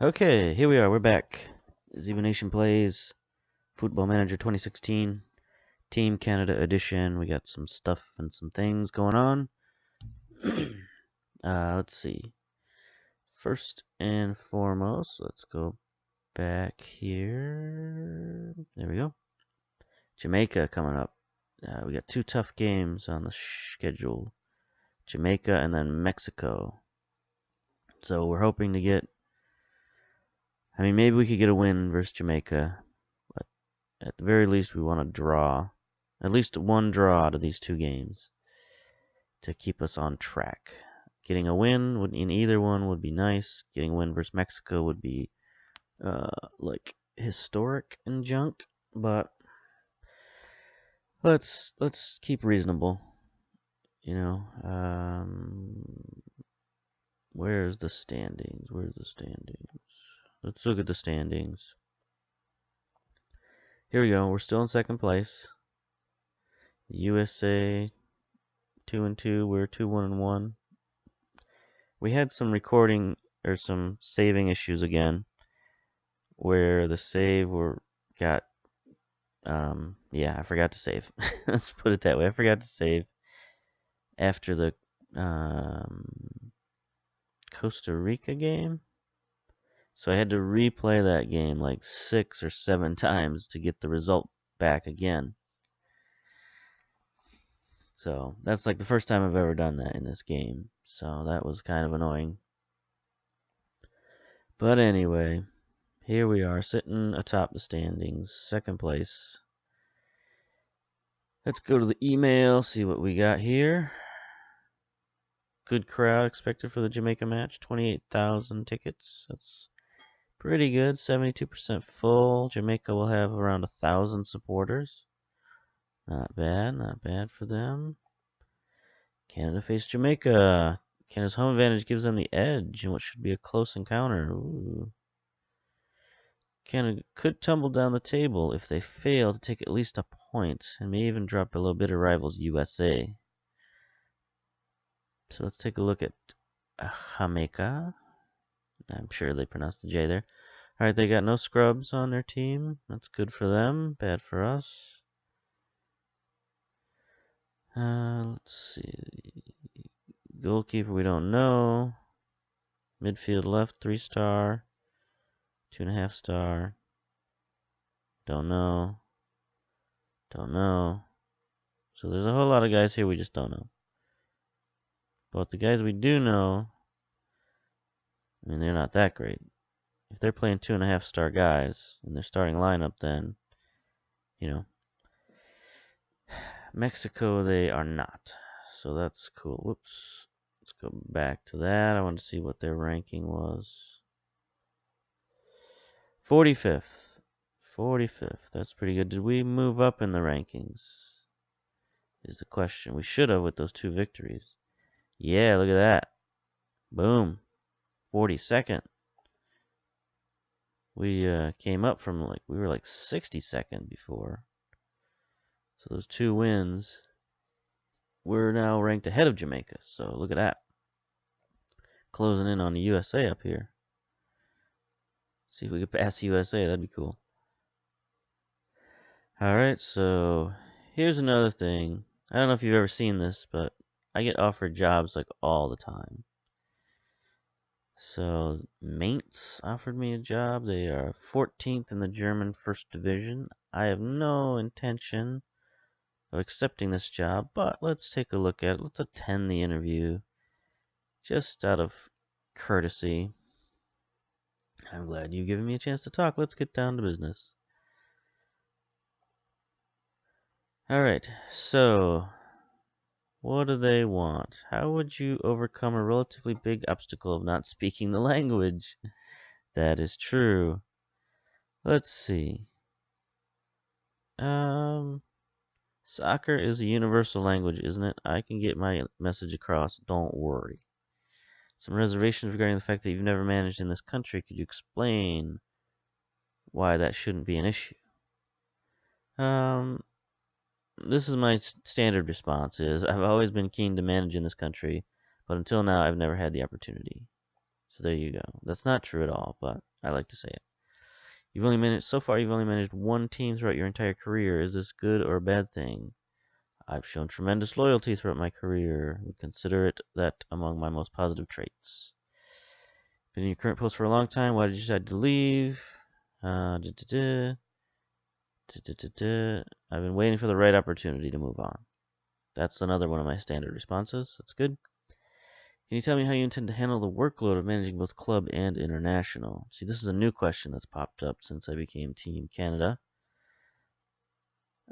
Okay, here we are. We're back. Ziva Nation plays Football Manager 2016 Team Canada Edition. We got some stuff and some things going on. Let's see. First and foremost, let's go back here. There we go. Jamaica coming up. We got two tough games on the schedule. Jamaica and then Mexico. So we're hoping to get... maybe we could get a win versus Jamaica. But at the very least, we want to draw. At least one draw out of these two games to keep us on track. Getting a win in either one would be nice. Getting a win versus Mexico would be like historic and junk. But let's keep reasonable. You know, where's the standings? Let's look at the standings. Here we go. We're still in second place. USA 2-2. We're 2-1-1. We had some recording or some saving issues again, where the save got. I forgot to save. Let's put it that way. I forgot to save after the Costa Rica game. So I had to replay that game like 6 or 7 times to get the result back again. So that's like the first time I've ever done that in this game. So that was kind of annoying. But anyway, here we are sitting atop the standings, second place. Let's go to the email, see what we got here. Good crowd expected for the Jamaica match, 28,000 tickets. That's pretty good, 72% full. Jamaica will have around 1,000 supporters. Not bad for them. Canada face Jamaica. Canada's home advantage gives them the edge in what should be a close encounter. Ooh. Canada could tumble down the table if they fail to take at least a point, and may even drop below bitter rivals USA. So let's take a look at Jamaica. I'm sure they pronounced the J there. Alright, they got no scrubs on their team. That's good for them, bad for us. Let's see. Goalkeeper, we don't know. Midfield left, 3-star. 2.5-star. Don't know. So there's a whole lot of guys here we just don't know. But the guys we do know, they're not that great. If they're playing 2.5-star guys in their starting lineup, then, Mexico, they are not. So that's cool. Whoops. Let's go back to that. I want to see what their ranking was. 45th. 45th. That's pretty good. Did we move up in the rankings? Is the question. We should have with those 2 victories. Yeah, look at that. Boom. 42nd. We came up from we were like 62nd before. So those 2 wins, we're now ranked ahead of Jamaica. So look at that. Closing in on the USA up here. See if we can pass USA. That'd be cool. Alright, so here's another thing. I don't know if you've ever seen this, but I get offered jobs like all the time. So Mainz offered me a job. They are 14th in the German First Division. I have no intention of accepting this job, but let's take a look at it. Let's attend the interview just out of courtesy. I'm glad you've given me a chance to talk. Let's get down to business. Alright, so what do they want? How would you overcome a relatively big obstacle of not speaking the language? That is true. Let's see. Soccer is a universal language, isn't it? I can get my message across. Don't worry. Some reservations regarding the fact that you've never managed in this country. Could you explain why that shouldn't be an issue? This is my standard response is, I've always been keen to manage in this country, but until now I've never had the opportunity. So there you go. That's not true at all, but I like to say it. So far you've only managed one team throughout your entire career. Is this good or a bad thing? I've shown tremendous loyalty throughout my career. Would consider it that among my most positive traits. Been in your current post for a long time. Why did you decide to leave? I've been waiting for the right opportunity to move on. That's another one of my standard responses. That's good. Can you tell me how you intend to handle the workload of managing both club and international? See, this is a new question that's popped up since I became Team Canada.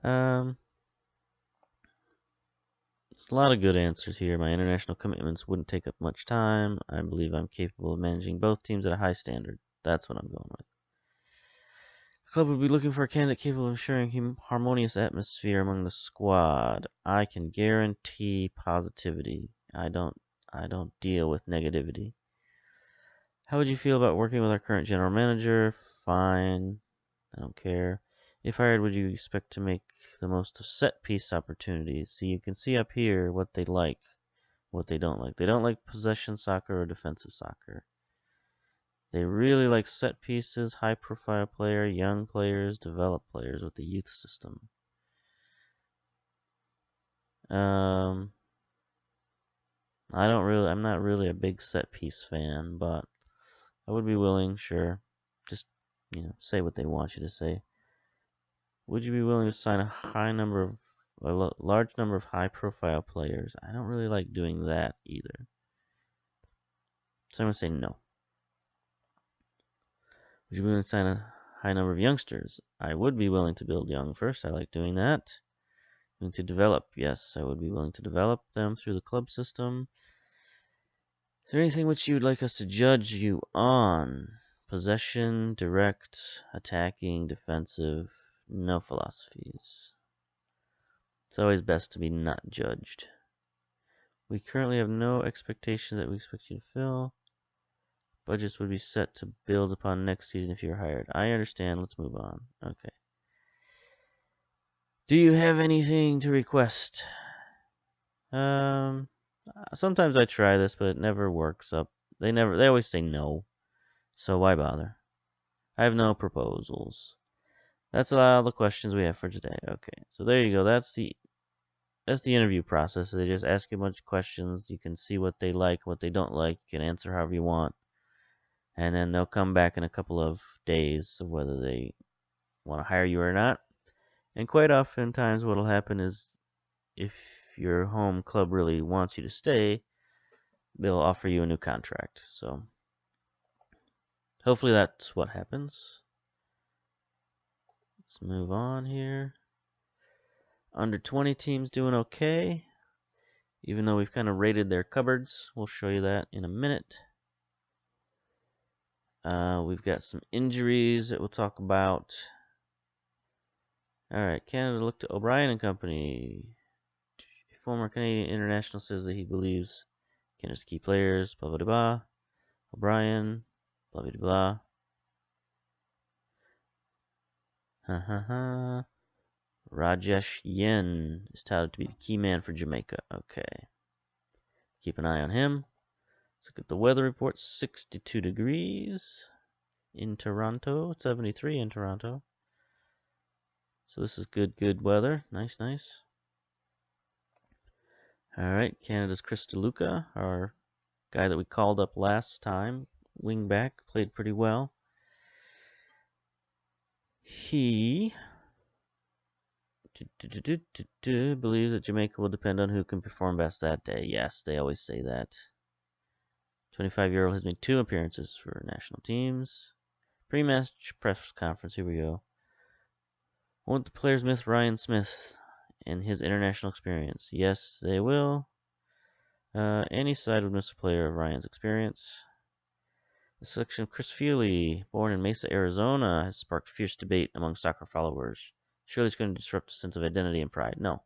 There's a lot of good answers here. My international commitments wouldn't take up much time. I believe I'm capable of managing both teams at a high standard. That's what I'm going with. The club would be looking for a candidate capable of ensuring a harmonious atmosphere among the squad. I can guarantee positivity. I don't deal with negativity. How would you feel about working with our current general manager? Fine. I don't care. If hired, would you expect to make the most of set piece opportunities? See, you can see up here what they like, what they don't like. They don't like possession soccer or defensive soccer. They really like set pieces, high profile player, young players, developed players with the youth system. I'm not really a big set piece fan, but I would be willing, sure. Just, say what they want you to say. Would you be willing to sign a large number of high-profile players? I don't really like doing that either. So I'm going to say no. Would you be willing to sign a high number of youngsters? I would be willing to build young first. I like doing that. Willing to develop? Yes, I would be willing to develop them through the club system. Is there anything which you would like us to judge you on? Possession, direct, attacking, defensive, no philosophies. It's always best to be not judged. We currently have no expectations that we expect you to fill. Budgets would be set to build upon next season if you're hired. I understand. Let's move on. Okay. Do you have anything to request? Sometimes I try this, but it never works up. They always say no. So why bother? I have no proposals. That's all the questions we have for today. Okay. So there you go. That's the interview process. They just ask you a bunch of questions. You can see what they like, what they don't like. You can answer however you want. And then they'll come back in a couple of days of whether they want to hire you or not. And quite oftentimes what will happen is if your home club really wants you to stay, they'll offer you a new contract. So hopefully that's what happens. Let's move on here. Under 20 teams doing okay. Even though we've kind of raided their cupboards. We'll show you that in a minute. We've got some injuries that we'll talk about. Alright, Canada looked to O'Brien and Company. A former Canadian international says that he believes Canada's key players, blah blah blah. O'Brien, blah blah blah. Ha ha ha. Rajesh Yen is touted to be the key man for Jamaica. Okay. Keep an eye on him. Let's look at the weather report. 62 degrees in Toronto. 73 in Toronto. So this is good weather. Nice. Alright, Canada's Chris DeLuca, our guy that we called up last time. Wingback, played pretty well. He believes that Jamaica will depend on who can perform best that day. Yes, they always say that. 25-year-old has made 2 appearances for national teams. Pre-match press conference, here we go. Won't the players miss Ryan Smith and his international experience? Yes, they will. Any side would miss a player of Ryan's experience. The selection of Chris Feely, born in Mesa, Arizona, has sparked fierce debate among soccer followers. Surely it's going to disrupt a sense of identity and pride. No.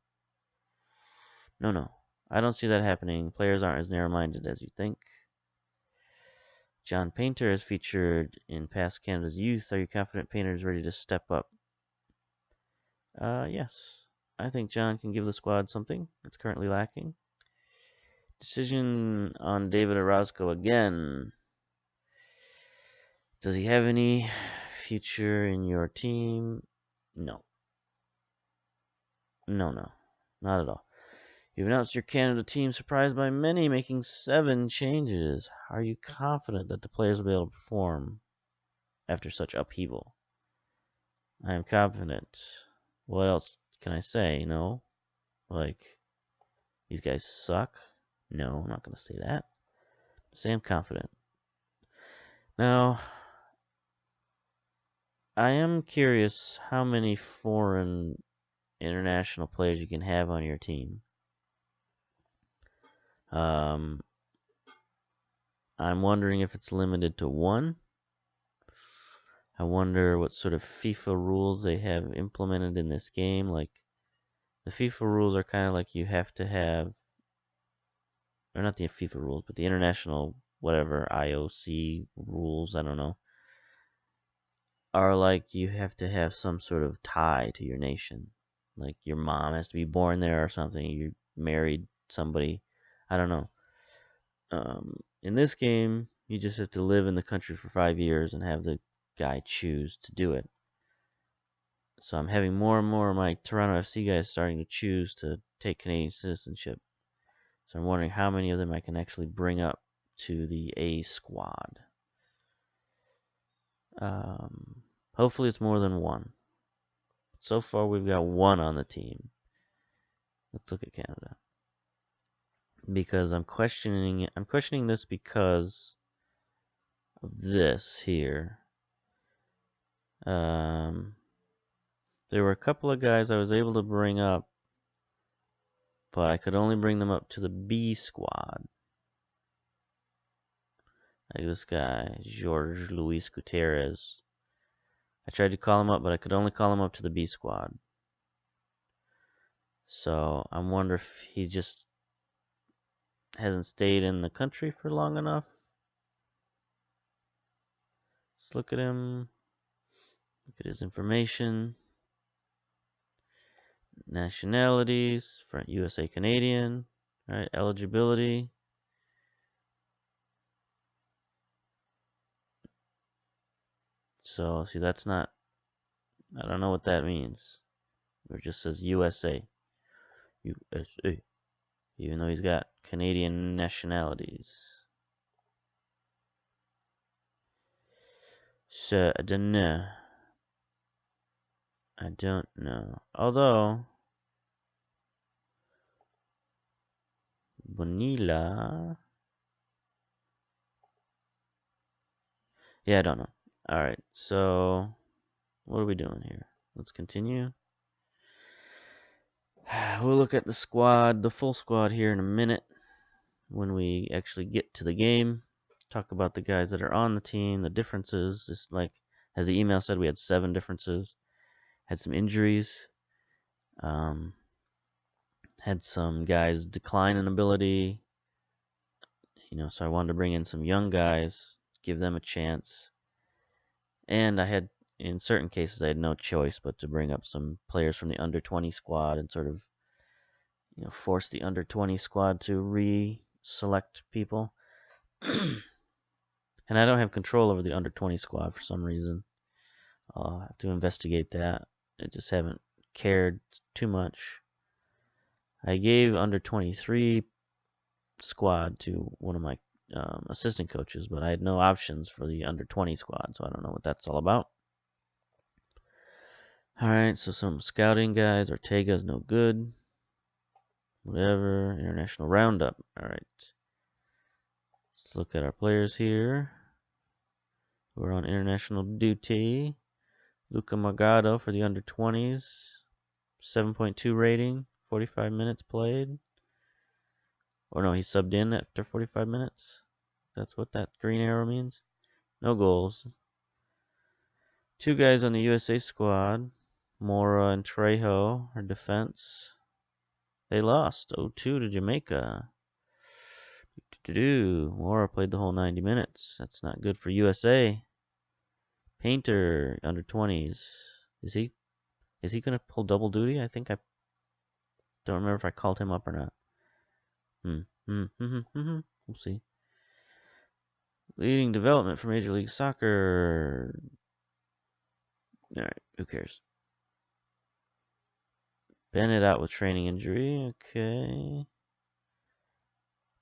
I don't see that happening. Players aren't as narrow-minded as you think. John Painter has featured in past Canada's youth. Are you confident Painter is ready to step up? Yes. I think John can give the squad something that's currently lacking. Decision on David Orozco again. Does he have any future in your team? No. No, not at all. You've announced your Canada team, surprised by many, making 7 changes. Are you confident that the players will be able to perform after such upheaval? I am confident. What else can I say? No? Like, these guys suck? No, I'm not going to say that. Say I'm confident. Now, I am curious how many foreign international players you can have on your team. I'm wondering if it's limited to 1. I wonder what sort of FIFA rules they have implemented in this game. Like, the FIFA rules are kind of like you have to have, or not the FIFA rules, but the international, whatever, IOC rules, I don't know, are like you have to have some sort of tie to your nation. Like, your mom has to be born there or something. You married somebody. I don't know. In this game, you just have to live in the country for 5 years and have the guy choose to do it. So I'm having more and more of my Toronto FC guys starting to choose to take Canadian citizenship. So I'm wondering how many of them I can actually bring up to the A squad. Hopefully it's more than 1. So far we've got 1 on the team. Let's look at Canada. Because I'm questioning this because of this here. There were a couple of guys I was able to bring up, but I could only bring them up to the B squad. Like this guy, Jorge Luis Gutierrez. I tried to call him up, but I could only call him up to the B squad. So I wonder if he just hasn't stayed in the country for long enough. Let's look at him. Look at his information. Nationalities, USA Canadian. Alright, eligibility. So, see, that's not, I don't know what that means. It just says USA. USA. Even though he's got Canadian nationalities. So, I don't know. I don't know. Although, Bonilla. Yeah, I don't know. Alright, so what are we doing here? Let's continue. We'll look at the squad, the full squad here in a minute when we actually get to the game. Talk about the guys that are on the team, the differences. Just like, as the email said, we had 7 differences. Had some injuries. Had some guys decline in ability. So I wanted to bring in some young guys, give them a chance. And I had, in certain cases, I had no choice but to bring up some players from the under-20 squad and sort of, force the under-20 squad to re-select people. And I don't have control over the under-20 squad for some reason. I'll have to investigate that. I just haven't cared too much. I gave under-23 squad to one of my assistant coaches, but I had no options for the under-20 squad, so I don't know what that's all about. Alright, so some scouting guys. Ortega's no good. Whatever. International roundup. Alright. Let's look at our players here. We're on international duty. Luca Magado for the under-20s. 7.2 rating. 45 minutes played. Or no, he subbed in after 45 minutes. That's what that green arrow means. No goals. 2 guys on the USA squad. Mora and Trejo are defense. They lost 0-2 to Jamaica. Mora played the whole 90 minutes. That's not good for USA. Painter, under 20s. Is he going to pull double duty? I think I don't remember if I called him up or not. We'll see. Leading development for Major League Soccer. Alright, who cares? Bennett out with training injury. Okay.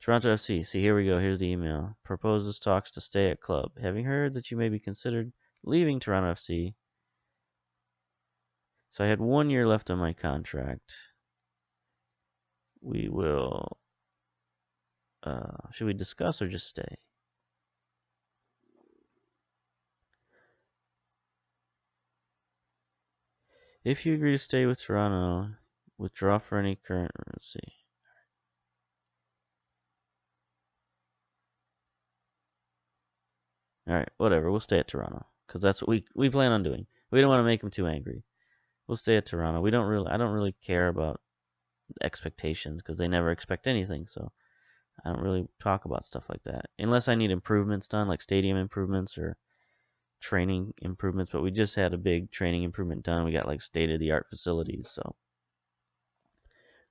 Toronto FC. See, here we go. Here's the email. Proposes talks to stay at club. Having heard that you may be considered leaving Toronto FC. So I had 1 year left on my contract. We will... should we discuss or just stay? If you agree to stay with Toronto, withdraw for any current... Let's see. Alright, whatever. We'll stay at Toronto. Because that's what we plan on doing. We don't want to make them too angry. We'll stay at Toronto. I don't really care about expectations because they never expect anything. So I don't really talk about stuff like that. Unless I need improvements done, like stadium improvements or training improvements. But we just had a big training improvement done. We got like state-of-the-art facilities. So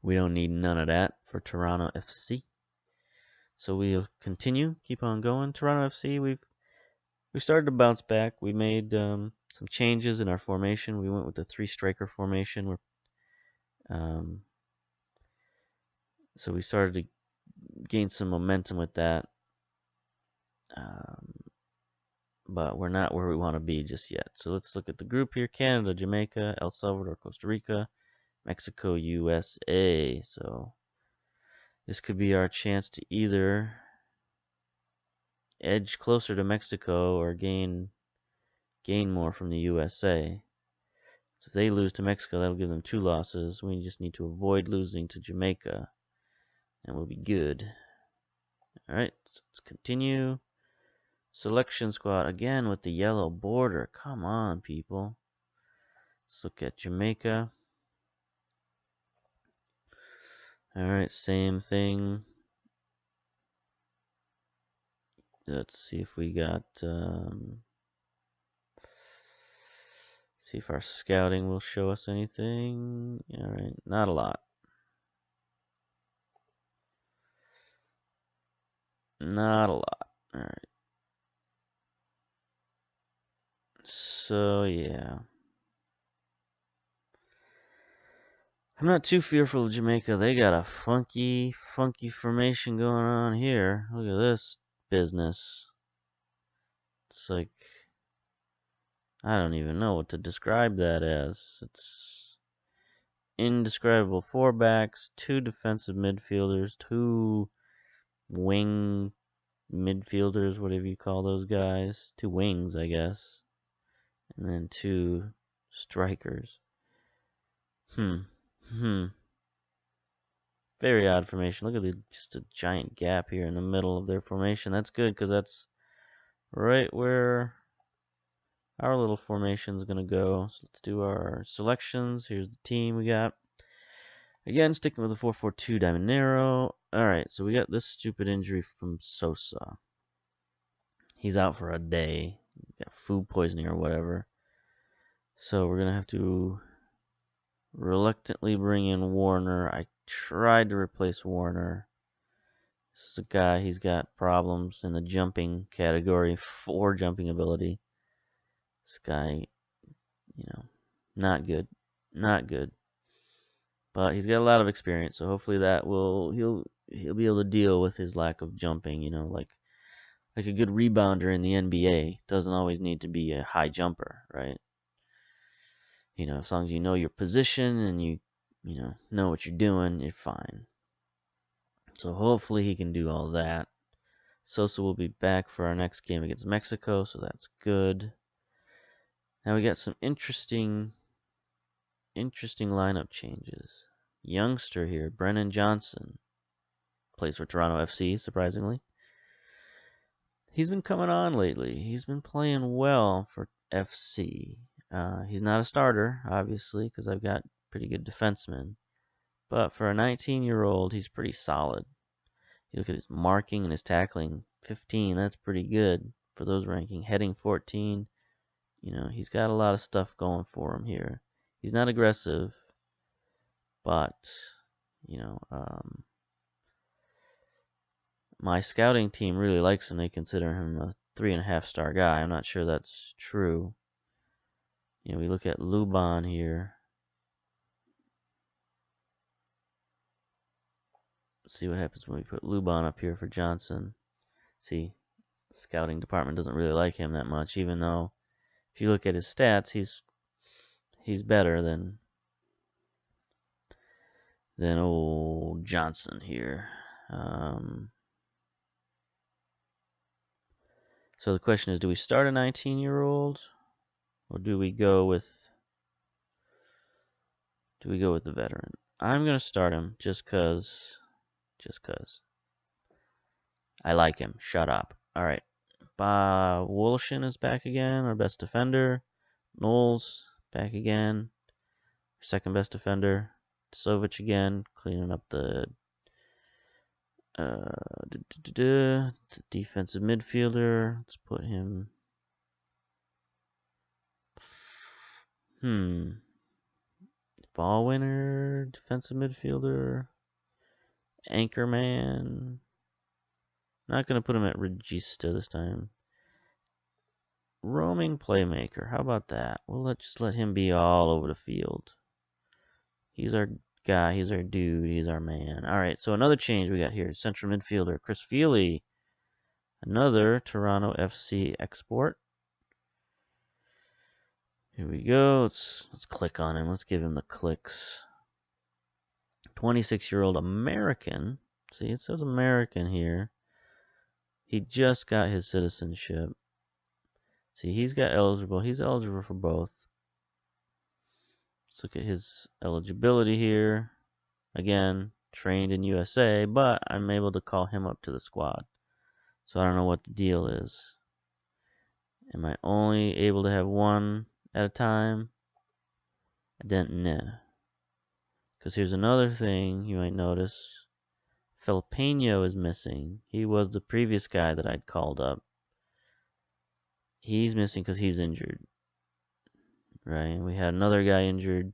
we don't need none of that for Toronto FC. So we'll continue, keep on going. Toronto FC, we started to bounce back. We made some changes in our formation. We went with the 3-striker formation. So we started to gain some momentum with that. But we're not where we want to be just yet. So let's look at the group here. Canada, Jamaica, El Salvador, Costa Rica, Mexico, USA. So this could be our chance to either edge closer to Mexico or gain more from the USA. So if they lose to Mexico, that'll give them 2 losses. We just need to avoid losing to Jamaica, and we'll be good. Alright, so let's continue. Selection squad, again with the yellow border. Come on, people. Let's look at Jamaica. Alright, same thing. Let's see if we got... see if our scouting will show us anything. Alright, not a lot. Not a lot. Alright. So, yeah. I'm not too fearful of Jamaica. They got a funky formation going on here. Look at this business. It's like, I don't even know what to describe that as. It's indescribable. 4 backs, 2 defensive midfielders, 2 wing midfielders, whatever you call those guys. 2 wings, I guess. And then 2 strikers. Very odd formation. Look at just a giant gap here in the middle of their formation. That's good because that's right where our little formation is going to go. So let's do our selections. Here's the team we got. Again, sticking with the 4-4-2 diamond narrow. Alright, so we got this stupid injury from Sosa. He's out for a day. Got food poisoning or whatever. So we're going to have to reluctantly bring in Warner. I tried to replace Warner. This is a guy, he's got problems in the jumping category, 4 jumping ability. This guy, not good. Not good. But he's got a lot of experience, so hopefully that he'll be able to deal with his lack of jumping, like a good rebounder in the NBA doesn't always need to be a high jumper, right? As long as you know your position and you know what you're doing, you're fine. So hopefully he can do all that. Sosa will be back for our next game against Mexico, so that's good. Now we got some interesting lineup changes. Youngster here, Brennan Johnson, plays for Toronto FC, surprisingly. He's been coming on lately. He's been playing well for FC. He's not a starter, obviously, because I've got pretty good defensemen. But for a 19-year-old, he's pretty solid. You look at his marking and his tackling, 15, that's pretty good for those ranking. Heading 14, he's got a lot of stuff going for him here. He's not aggressive, but, My scouting team really likes him. They consider him a 3.5-star guy. I'm not sure that's true. You know, we look at Luban here. Let's see what happens when we put Luban up here for Johnson. See, scouting department doesn't really like him that much, even though if you look at his stats, he's better than old Johnson here. So the question is, do we start a 19-year-old, or do we go with the veteran? I'm gonna start him just cause I like him. Shut up. All right, Wolshin is back again, our best defender. Knowles back again, second best defender. Sovic again, cleaning up the defensive midfielder. Let's put him. Ball winner, defensive midfielder, anchorman. Not gonna put him at regista this time. Roaming playmaker. How about that? We'll just let him be all over the field. He's our guy. He's our dude. He's our man. All right. So another change we got here: central midfielder Chris Feely. Another Toronto FC export. Here we go. Let's click on him. Let's give him the clicks. 26-year-old American. See, it says American here. He just got his citizenship. See, he's eligible for both. Let's look at his eligibility here. Again, trained in USA, but I'm able to call him up to the squad. So I don't know what the deal is. Am I only able to have one at a time? I didn't know. Because here's another thing you might notice. Filipino is missing. He was the previous guy that I'd called up. He's missing because he's injured. Right? We had another guy injured.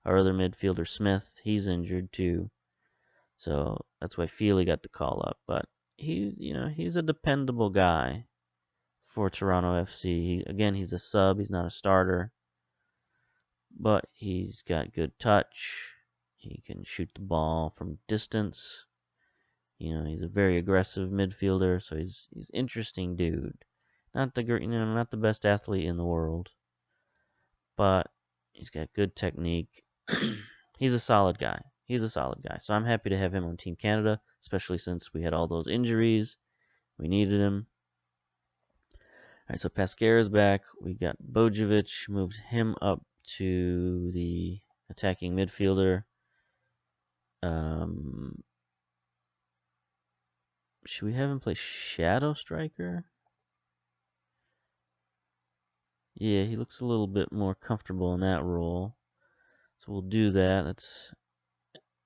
Our other midfielder, Smith, he's injured too. So that's why Feely got the call up. But he's a dependable guy for Toronto FC. He's a sub. He's not a starter. But he's got good touch. He can shoot the ball from distance. He's a very aggressive midfielder, so he's interesting dude. Not the best athlete in the world, but he's got good technique. He's a solid guy. So I'm happy to have him on Team Canada, especially since we had all those injuries. We needed him. All right, so Pasquera's back. We got Bojovic, moved him up to the attacking midfielder. Should we have him play Shadow Striker? Yeah, he looks a little bit more comfortable in that role. So we'll do that. That's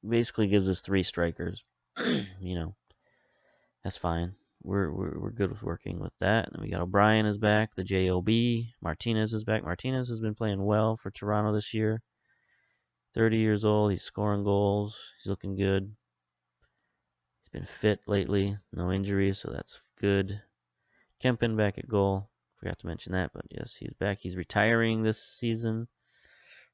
basically gives us 3 strikers. That's fine. We're good with working with that. And we got O'Brien is back. The JOB. Martinez is back. Martinez has been playing well for Toronto this year. 30 years old. He's scoring goals. He's looking good. He's been fit lately. No injuries, so that's good. Kempin back at goal. Forgot to mention that, but yes, he's back. He's retiring this season.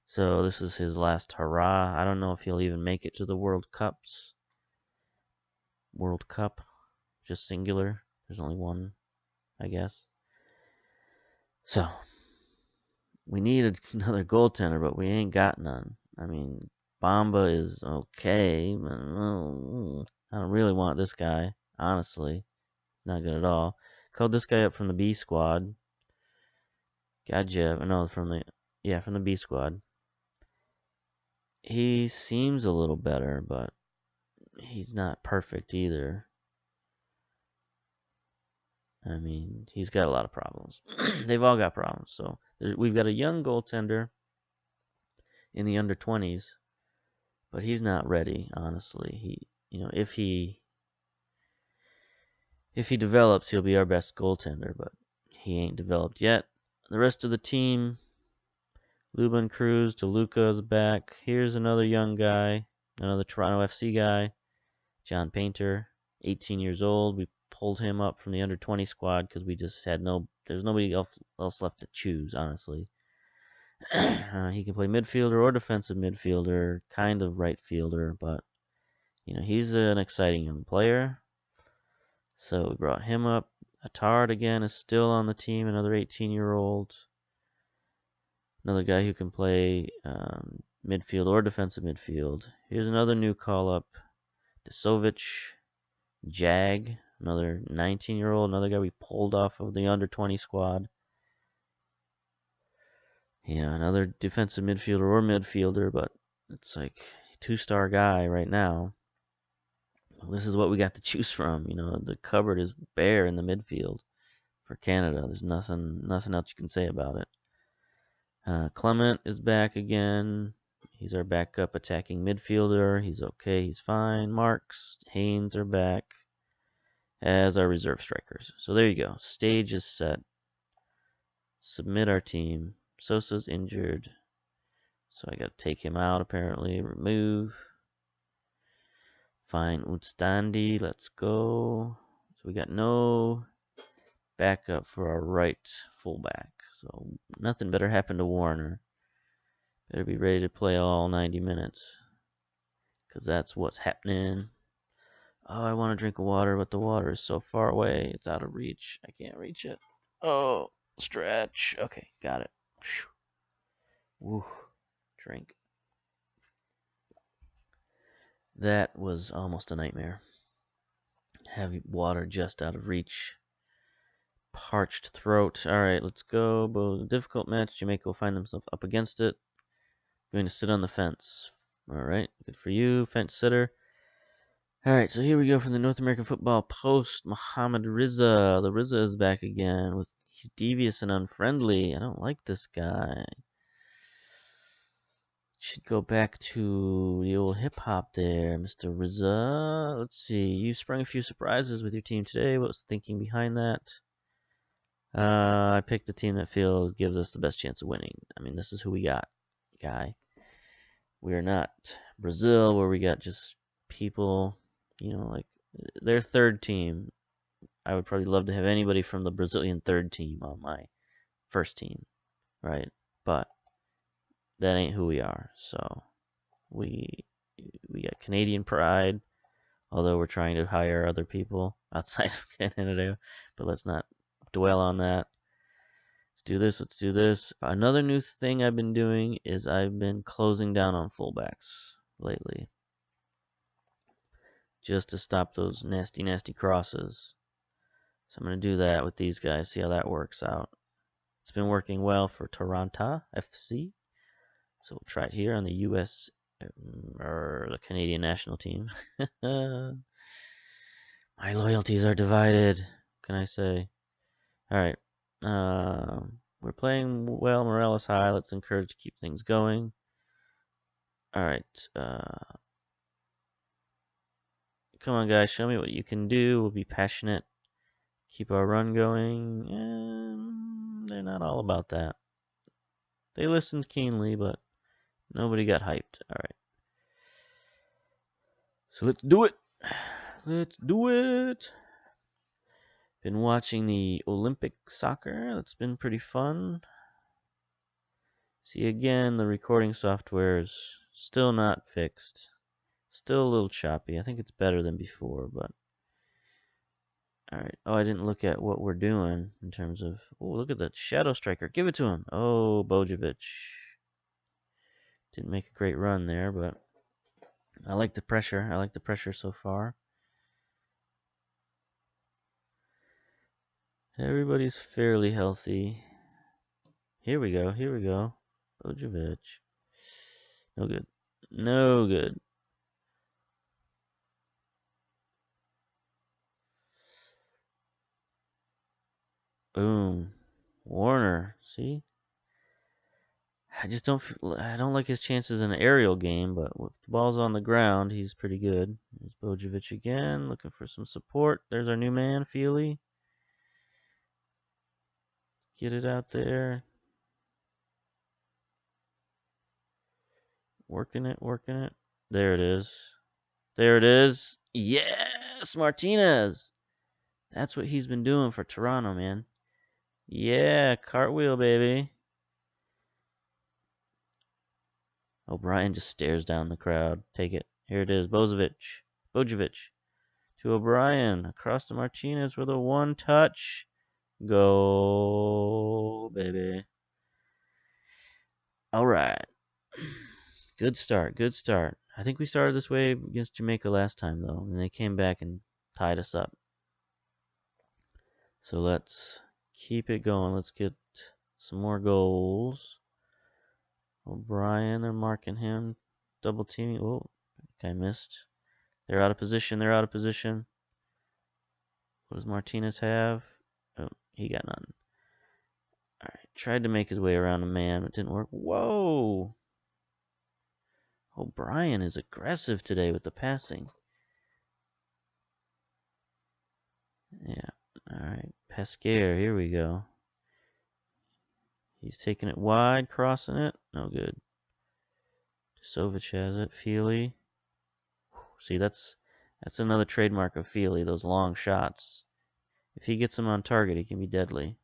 So this is his last hurrah. I don't know if he'll even make it to the World Cups. World Cup. Just singular. There's only one, I guess. So, we need another goaltender, but we ain't got none. I mean, Bamba is okay, but I don't really want this guy, honestly. Not good at all. Called this guy up from the B squad. Gadjev, no, from the B squad. He seems a little better, but he's not perfect either. I mean, he's got a lot of problems. They've all got problems. So we've got a young goaltender in the under 20s, but he's not ready. Honestly, if he develops, he'll be our best goaltender. But he ain't developed yet. The rest of the team, Luban Cruz, DeLuca's back. Here's another young guy, another Toronto FC guy, John Painter. 18 years old. We pulled him up from the under 20 squad because we just had there's nobody else left to choose, honestly. He can play midfielder or defensive midfielder, kind of right fielder, but he's an exciting young player. So we brought him up. Attard again is still on the team, another 18-year-old. Another guy who can play midfield or defensive midfield. Here's another new call-up. Desovic, Jag, another 19-year-old, another guy we pulled off of the under-20 squad. Another defensive midfielder or midfielder, but it's like two-star guy right now. This is what we got to choose from. The cupboard is bare in the midfield for Canada. There's nothing else you can say about it. Clement is back again. He's our backup attacking midfielder. He's okay. He's fine. Marks, Haynes are back as our reserve strikers. So there you go. Stage is set. Submit our team. Sosa's injured, so I got to take him out apparently. Remove. Fine Utstandi. Let's go. So we got no backup for our right fullback. So nothing better happened to Warner. Better be ready to play all 90 minutes, because that's what's happening. Oh, I want to drink water, but the water is so far away. It's out of reach. I can't reach it. Oh, stretch. Okay, got it. Woo. Drink. That was almost a nightmare. Have water just out of reach. Parched throat. Alright, let's go. Difficult match. Jamaica will find themselves up against it. Going to sit on the fence. Alright, good for you, fence sitter. Alright, so here we go from the North American Football Post. Mohamed Rizza. The Rizza is back again. He's devious and unfriendly. I don't like this guy. Should go back to the old hip-hop there, Mr. Rizza. Let's see. You sprung a few surprises with your team today. What was thinking behind that? I picked the team that gives us the best chance of winning. I mean, this is who we got, guy. We are not Brazil, where we got just people, like their third team. I would probably love to have anybody from the Brazilian third team on my first team, right? But that ain't who we are. So we got Canadian pride, although we're trying to hire other people outside of Canada. But let's not dwell on that. Let's do this. Another new thing I've been doing is I've been closing down on fullbacks lately, just to stop those nasty crosses. So I'm going to do that with these guys, see how that works out. It's been working well for Toronto FC. So we'll try it here on the US or the Canadian national team. My loyalties are divided, what can I say? Alright. We're playing well, morale is high. Let's encourage to keep things going. Alright. Come on, guys. Show me what you can do. We'll be passionate. Keep our run going. They're not all about that. They listened keenly, but nobody got hyped. Alright. So let's do it. Let's do it. Been watching the Olympic soccer. That's been pretty fun. See, again, the recording software is still not fixed. Still a little choppy. I think it's better than before, but... Alright. Oh, I didn't look at what we're doing in terms of... Oh, look at that Shadow Striker. Give it to him. Oh, Bojovic. Didn't make a great run there, but... I like the pressure. I like the pressure so far. Everybody's fairly healthy. Here we go. Here we go. Bojovic. No good. No good. Boom. Warner. See? I don't like his chances in an aerial game, but with the ball's on the ground, he's pretty good. There's Bojovic again, looking for some support. There's our new man, Feely. Get it out there. Working it. There it is. There it is. Yes! Yes, Martinez. That's what he's been doing for Toronto, man. Yeah, cartwheel, baby. O'Brien just stares down the crowd. Take it. Here it is. Bojovic. To O'Brien. Across to Martinez with a one touch. Go, baby. All right. Good start. Good start. I think we started this way against Jamaica last time, though, and they came back and tied us up. So let's keep it going. Let's get some more goals. O'Brien, they're marking him. Double teaming. Oh, guy missed. They're out of position. They're out of position. What does Martinez have? Oh, he got none. All right. Tried to make his way around a man, but didn't work. Whoa! O'Brien is aggressive today with the passing. Yeah. All right. Pesquer, here we go. He's taking it wide, crossing it. No good. Sovic has it. Feely. See, that's another trademark of Feely, those long shots. If he gets them on target, he can be deadly.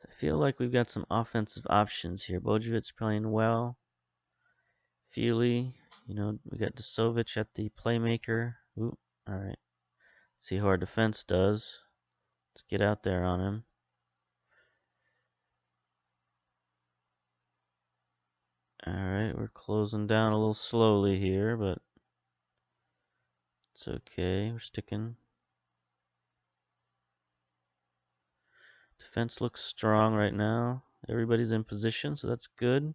I feel like we've got some offensive options here. Bojevic's playing well. Feely, we got Desovic at the playmaker. Ooh, all right. See how our defense does. Let's get out there on him. All right, we're closing down a little slowly here, but it's okay. We're sticking. Defense looks strong right now. Everybody's in position, so that's good.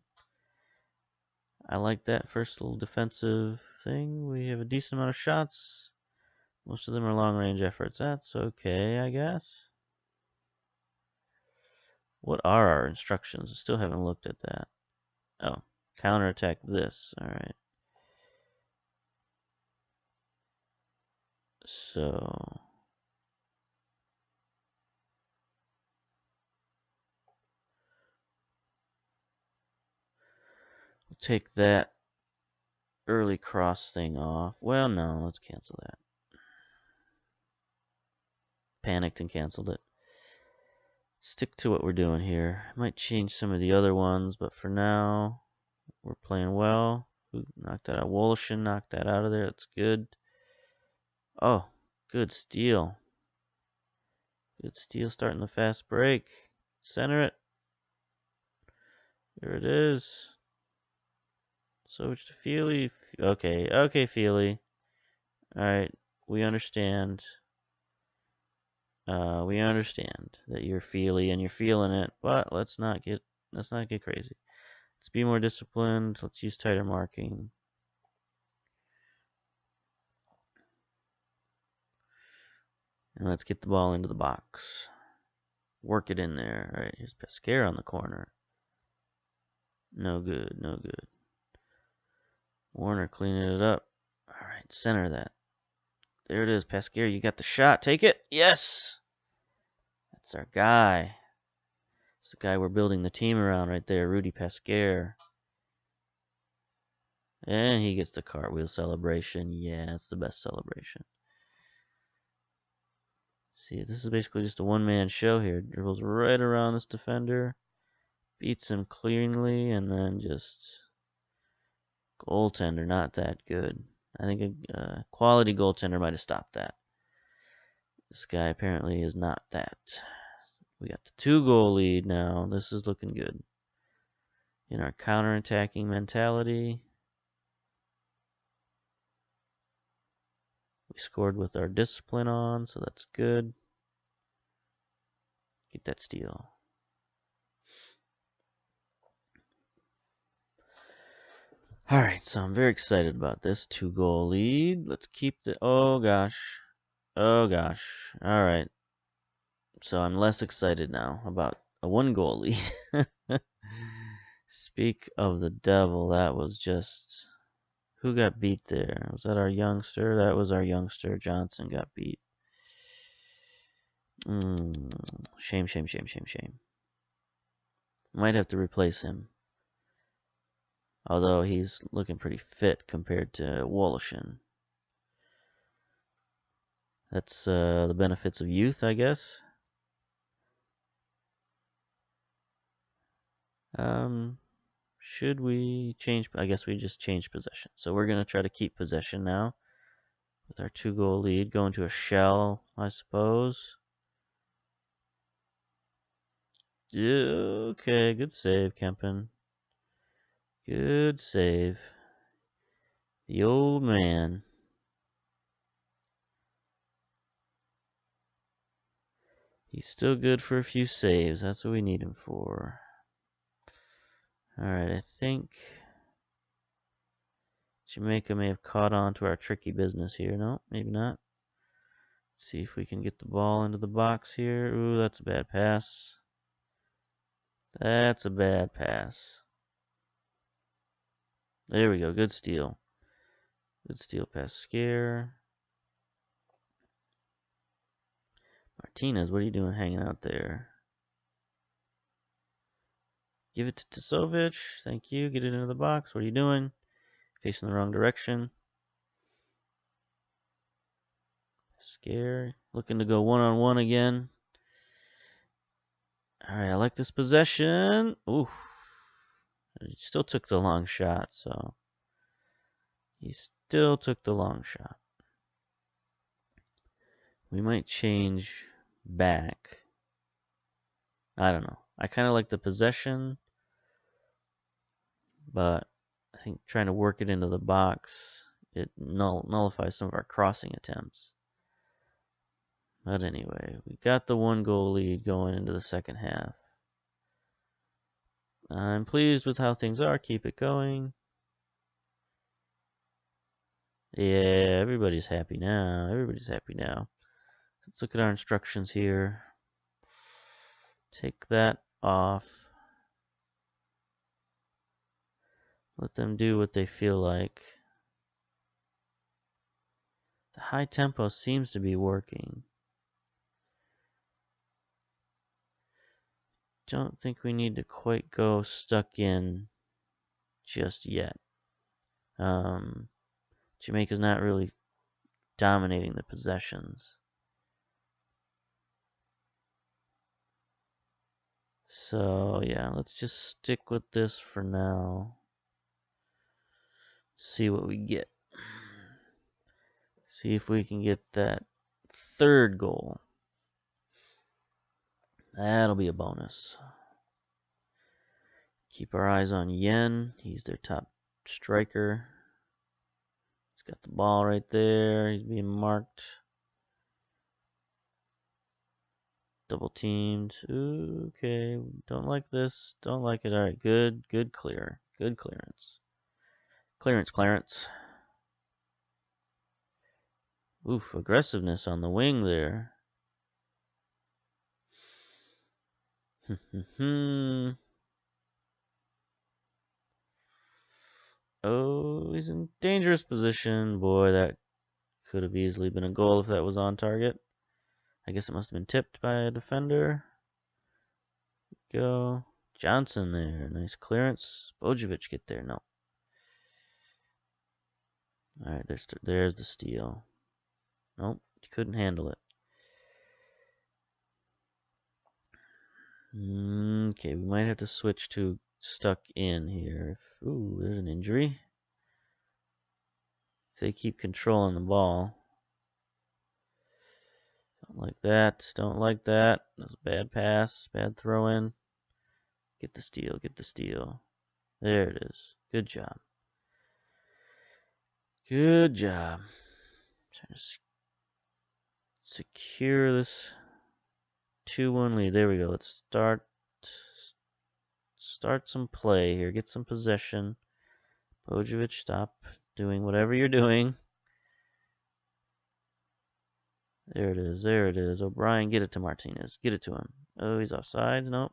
I like that first little defensive thing. We have a decent amount of shots. Most of them are long-range efforts. That's okay, I guess. What are our instructions? I still haven't looked at that. Oh, counterattack this. All right. So we'll take that early cross thing off. Well, no, let's cancel that. Panicked and canceled it. Stick to what we're doing here. Might change some of the other ones, but for now, we're playing well. Ooh, knocked that out. Woloshin knocked that out of there. That's good. Oh, good steal. Good steal starting the fast break. Center it. There it is. Switch to Feely. Okay, Feely. Alright, we understand. We understand that you're Feely and you're feeling it, but let's not get crazy. Let's be more disciplined. Let's use tighter marking. And let's get the ball into the box. Work it in there. Alright, here's Pesquer on the corner. No good, no good. Warner cleaning it up. Alright, center that. There it is, Pesquer. You got the shot. Take it. Yes! That's our guy. It's the guy we're building the team around right there, Rudy Pesquer. And he gets the cartwheel celebration. Yeah, it's the best celebration. See, this is basically just a one-man show here. Dribbles right around this defender. Beats him cleanly, and then just... Goaltender, not that good. I think a quality goaltender might have stopped that. This guy apparently is not that. We got the 2-goal lead now. This is looking good. In our counter-attacking mentality, we scored with our discipline on, so that's good. Get that steal. Alright, so I'm very excited about this 2-goal lead. Let's keep the... Oh, gosh. Oh, gosh. Alright. So I'm less excited now about a 1-goal lead. Speak of the devil, that was just... Who got beat there? Was that our youngster? That was our youngster. Johnson got beat. Shame, shame, shame, shame, shame. Might have to replace him. Although he's looking pretty fit compared to Woloshin. That's the benefits of youth, I guess. Should we change? I guess we just changed possession. So we're going to try to keep possession now with our 2-goal lead. Go into a shell, I suppose. Okay, good save, Kempen. Good save. The old man. He's still good for a few saves. That's what we need him for. Alright, I think Jamaica may have caught on to our tricky business here. No, maybe not. Let's see if we can get the ball into the box here. Ooh, that's a bad pass. That's a bad pass. There we go. Good steal. Good steal past Scare. Martinez, what are you doing hanging out there? Give it to Tisovic. Thank you. Get it into the box. What are you doing? Facing the wrong direction. Scare. Looking to go one-on-one again. Alright, I like this possession. Oof. He still took the long shot, so. He still took the long shot. We might change back. I don't know. I kind of like the possession, but I think trying to work it into the box, it nullifies some of our crossing attempts. But anyway, we got the 1-goal lead going into the second half. I'm pleased with how things are. Keep it going. Yeah, everybody's happy now. Everybody's happy now. Let's look at our instructions here. Take that off. Let them do what they feel like. The high tempo seems to be working. Don't think we need to quite go stuck in just yet. Jamaica's not really dominating the possessions. So yeah, let's just stick with this for now. See what we get. See if we can get that 3rd goal. That'll be a bonus. Keep our eyes on Yen. He's their top striker. He's got the ball right there. He's being marked. Double teamed. Okay, don't like this. Don't like it. All right, good clear. Good clearance. Clarence. Oof, aggressiveness on the wing there. Oh, he's in dangerous position. Boy, that could have easily been a goal if that was on target. I guess it must have been tipped by a defender. Go. Johnson there. Nice clearance. Bojovic get there. No. Alright, there's the steal. Nope, couldn't handle it. Okay, we might have to switch to stuck in here. Ooh, there's an injury. If they keep controlling the ball. Don't like that. Don't like that. That was a bad pass. Bad throw in. Get the steal. Get the steal. There it is. Good job. Good job. Trying to secure this 2-1 lead. There we go. Let's start some play here. Get some possession. Bojovic, stop doing whatever you're doing. There it is. There it is. O'Brien, get it to Martinez. Get it to him. Oh, he's offsides. Nope.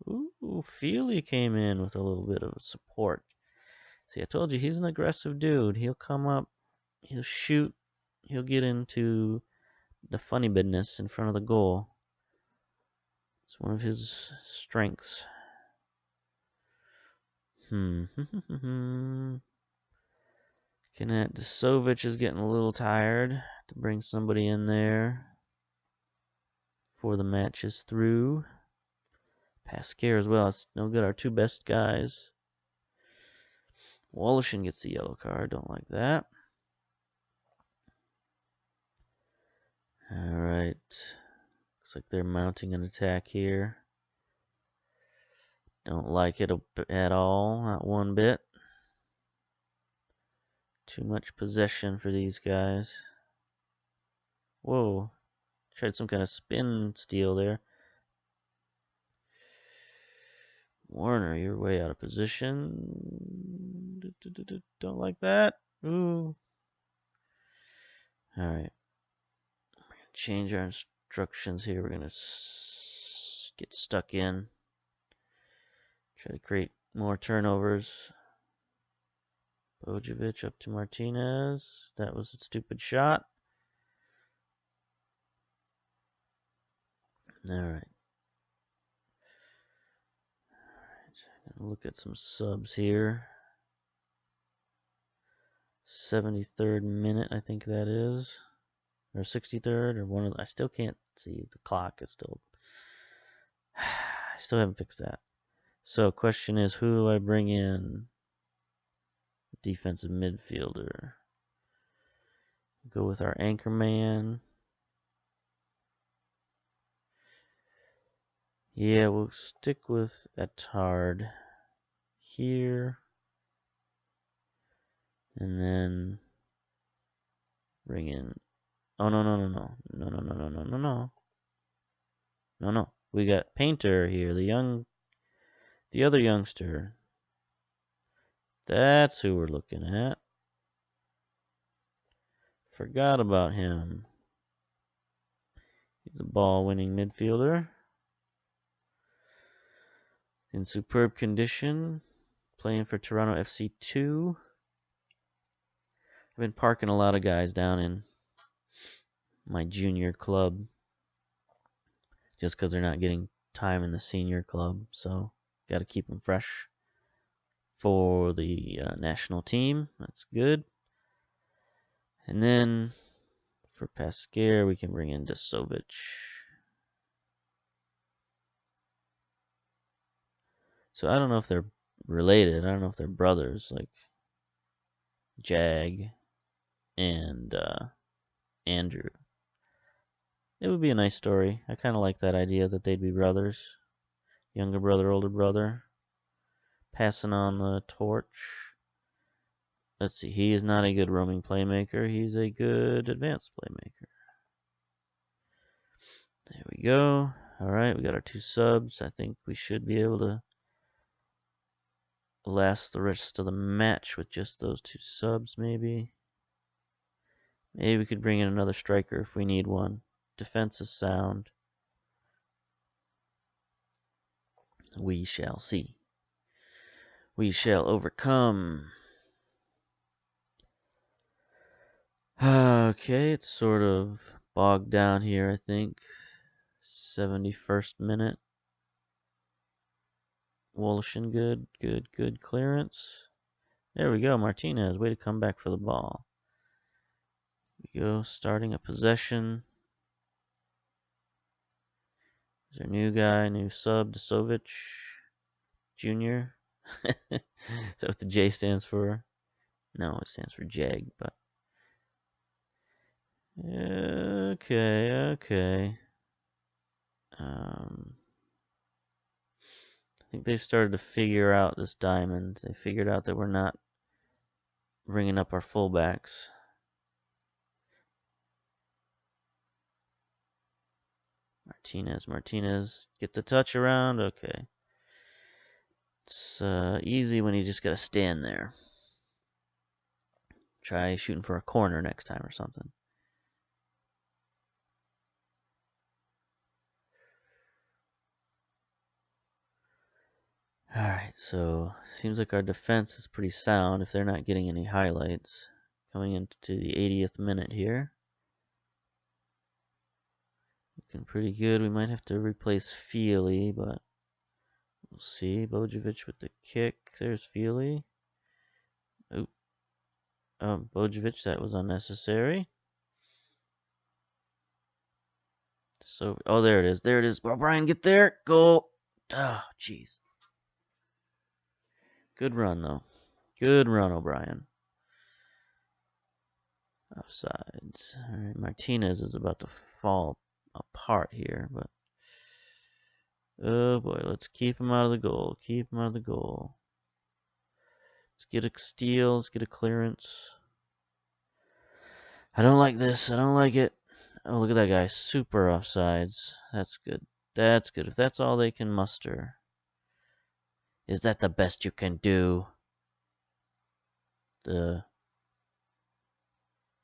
Ooh, Feely came in with a little bit of support. See, I told you he's an aggressive dude. He'll come up. He'll shoot. He'll get into the funny business in front of the goal. It's one of his strengths. Kanat Desovic is getting a little tired to bring somebody in there before the match is through. Pascal as well. It's no good. Our two best guys. Wallachin gets the yellow card. Don't like that. Alright. Looks like they're mounting an attack here. Don't like it at all. Not one bit. Too much possession for these guys. Whoa. Tried some kind of spin steal there. Warner, you're way out of position. Don't like that. Ooh. Alright. Change our instructions here. We're going to get stuck in. Try to create more turnovers. Bojovic up to Martinez. That was a stupid shot. Alright. Look at some subs here. 73rd minute, I think that is. Or 63rd, or one of the, I still can't see the clock. It's still, I still haven't fixed that. So, question is, who do I bring in? Defensive midfielder. Go with our anchor man. Yeah, we'll stick with Attard here. And then bring in. Oh, no. No. We got Painter here, the other youngster. That's who we're looking at. Forgot about him. He's a ball-winning midfielder. In superb condition. Playing for Toronto FC 2. I've been parking a lot of guys down in my junior club. Just because they're not getting time in the senior club. So, got to keep them fresh for the national team. That's good. And then for Pascal, we can bring in Desovic. So I don't know if they're related. I don't know if they're brothers, like Jag and Andrew. It would be a nice story. I kind of like that idea that they'd be brothers. Younger brother, older brother. Passing on the torch. Let's see. He is not a good roaming playmaker. He's a good advanced playmaker. There we go. Alright, we got our two subs. I think we should be able to last the rest of the match with just those two subs, maybe. Maybe we could bring in another striker if we need one. Defense is sound. We shall see. We shall overcome. Okay, it's sort of bogged down here, I think. 71st minute. Wallachin, good clearance. There we go, Martinez, way to come back for the ball. Here we go, starting a possession. There's our new guy, new sub, Desovic Jr. Is that what the J stands for? No, it stands for Jag, but okay. I think they've started to figure out this diamond. They figured out that we're not bringing up our fullbacks. Martinez, get the touch around. Okay. It's easy when you just gotta stand there. Try shooting for a corner next time or something. Alright, so seems like our defense is pretty sound if they're not getting any highlights. Coming into the 80th minute here. Looking pretty good. We might have to replace Feely, but We'll see. Bojovic with the kick. There's Feely. Oop. Bojovic, that was unnecessary. So, oh, there it is. There it is. O'Brien, get there. Goal. Oh, jeez. Good run, though. Good run, O'Brien. Offsides. All right, Martinez is about to fall apart here, but oh boy, let's keep him out of the goal. Keep him out of the goal. Let's get a steal. Let's get a clearance. I don't like this. I don't like it. Oh, look at that guy. Super offsides. That's good. That's good. If that's all they can muster. Is that the best you can do? The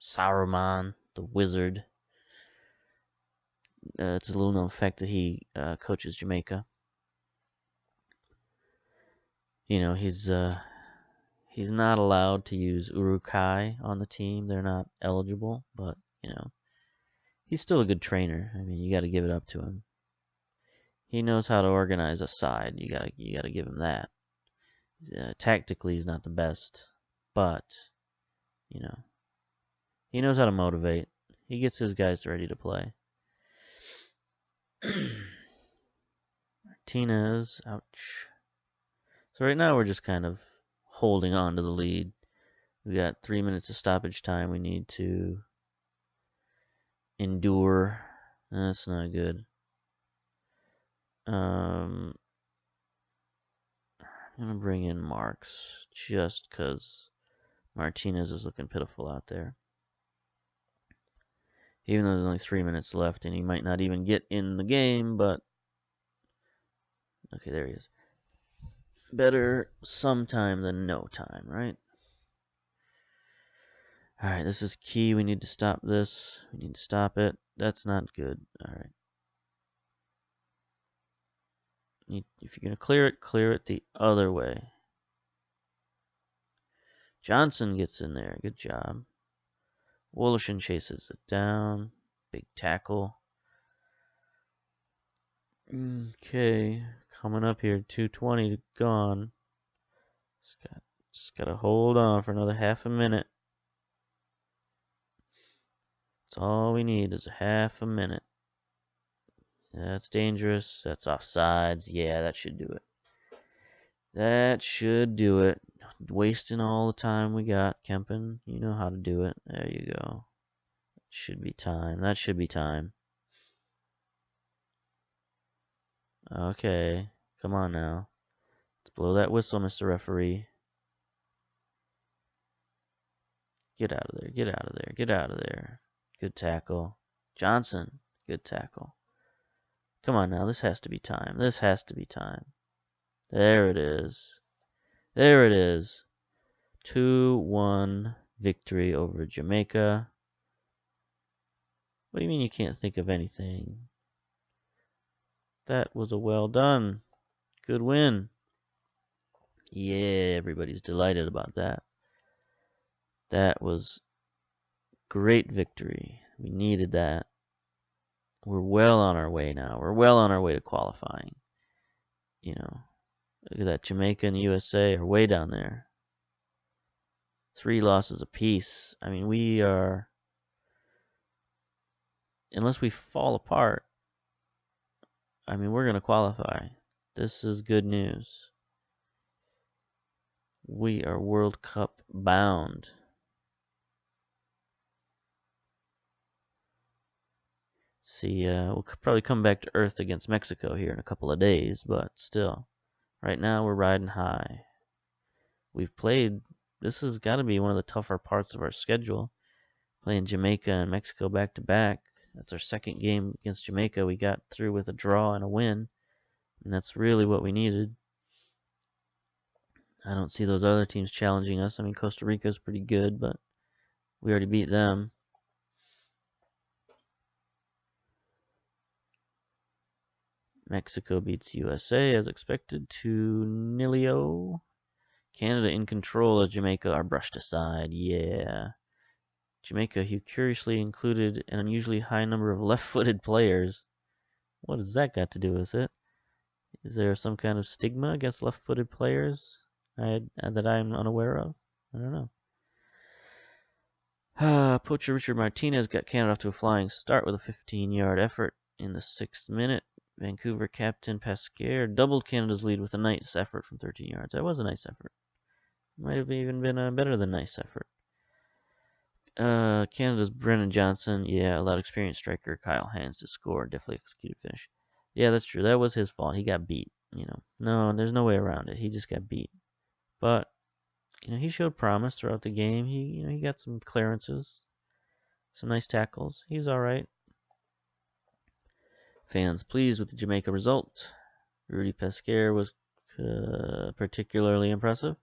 Saruman, the wizard. It's a little known fact that he coaches Jamaica. You know, he's not allowed to use Urukai on the team. They're not eligible, but you know, he's still a good trainer. I mean, you got to give it up to him. He knows how to organize a side. You got to give him that. Tactically, he's not the best, but you know, he knows how to motivate. He gets his guys ready to play. Martinez, ouch. So right now we're just kind of holding on to the lead. We got 3 minutes of stoppage time. We need to endure. That's not good. I'm gonna bring in Marks just because Martinez is looking pitiful out there. Even though there's only 3 minutes left and he might not even get in the game, but okay, there he is. Better sometime than no time, right? Alright, this is key. We need to stop this. We need to stop it. That's not good. Alright. If you're going to clear it the other way. Johnson gets in there. Good job. Woloshin chases it down. Big tackle. Okay. Coming up here. 2:20 gone. Just got to hold on for another half a minute. That's all we need is a half a minute. That's dangerous. That's offsides. Yeah, that should do it. That should do it. Wasting all the time we got, Kempen. You know how to do it. There you go. Should be time. That should be time. Okay. Come on now. Let's blow that whistle, Mr. Referee. Get out of there. Get out of there. Get out of there. Good tackle. Johnson. Good tackle. Come on now. This has to be time. This has to be time. There it is. There it is. 2-1 victory over Jamaica. What do you mean you can't think of anything? That was a well done. Good win. Yeah, everybody's delighted about that. That was great victory. We needed that. We're well on our way now. We're well on our way to qualifying. You know, look at that. Jamaica and the USA are way down there. 3 losses apiece. I mean, we are, unless we fall apart, I mean, we're going to qualify. This is good news. We are World Cup bound. See, we'll probably come back to earth against Mexico here in a couple of days, but still, right now we're riding high. We've played, this has got to be one of the tougher parts of our schedule, playing Jamaica and Mexico back to back. That's our second game against Jamaica. We got through with a draw and a win, and that's really what we needed. I don't see those other teams challenging us. I mean, Costa Rica's pretty good, but we already beat them. Mexico beats USA as expected 2-0. Canada in control as Jamaica are brushed aside. Yeah. Jamaica, who curiously included an unusually high number of left-footed players. What has that got to do with it? Is there some kind of stigma against left-footed players that I'm unaware of? I don't know. Poacher Richard Martinez got Canada off to a flying start with a 15-yard effort in the 6th minute. Vancouver captain Pasquier doubled Canada's lead with a nice effort from 13 yards. That was a nice effort. Might have even been a better than nice effort. Canada's Brennan Johnson, yeah, allowed experienced striker Kyle Hands to score. Definitely executed finish. Yeah, that's true. That was his fault. He got beat. No, there's no way around it. He just got beat. But he showed promise throughout the game. He got some clearances, some nice tackles. He's all right. Fans pleased with the Jamaica result. Rudy Pasquier was particularly impressive.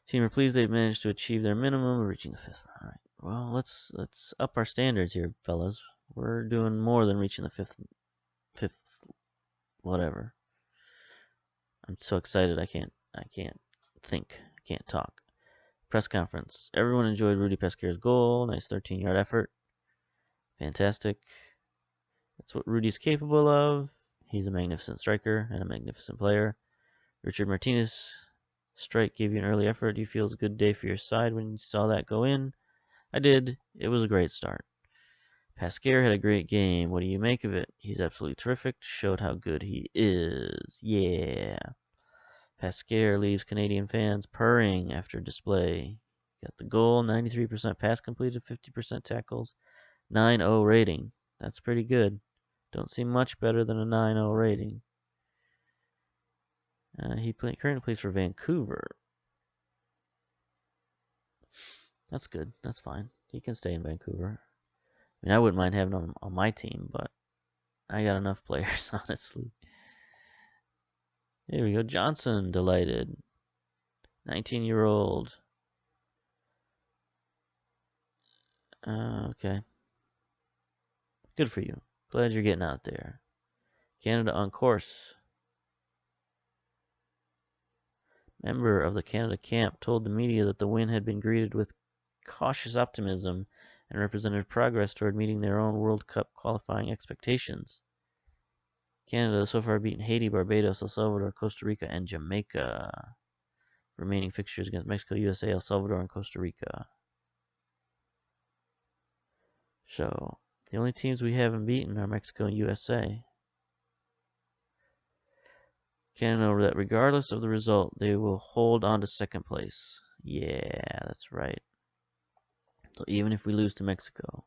Team are pleased they've managed to achieve their minimum of reaching the 5th. All right. Well, let's up our standards here, fellas. We're doing more than reaching the fifth, whatever. I'm so excited I can't think, I can't talk. Press conference. Everyone enjoyed Rudy Pasquier's goal. Nice 13-yard effort. Fantastic. That's what Rudy's capable of. He's a magnificent striker and a magnificent player. Richard Martinez strike gave you an early effort. Do you feel it's a good day for your side when you saw that go in? I did. It was a great start. Pasquier had a great game. What do you make of it? He's absolutely terrific. Showed how good he is. Yeah. Pasquier leaves Canadian fans purring after display. Got the goal, 93% pass completed, 50% tackles, 9.0 rating. That's pretty good. Don't see much better than a 9.0 rating. He currently plays for Vancouver. That's good. That's fine. He can stay in Vancouver. I mean, I wouldn't mind having him on my team, but I got enough players, honestly. Here we go. Johnson, delighted. 19-year-old. Okay. Good for you. Glad you're getting out there. Canada on course. Member of the Canada camp told the media that the win had been greeted with cautious optimism and represented progress toward meeting their own World Cup qualifying expectations. Canada has so far beaten Haiti, Barbados, El Salvador, Costa Rica, and Jamaica. Remaining fixtures against Mexico, USA, El Salvador, and Costa Rica. So, the only teams we haven't beaten are Mexico and USA. Canada know that regardless of the result, they will hold on to second place. Yeah, that's right. So even if we lose to Mexico,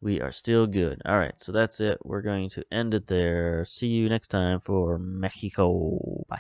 we are still good. All right, so that's it. We're going to end it there. See you next time for Mexico. Bye.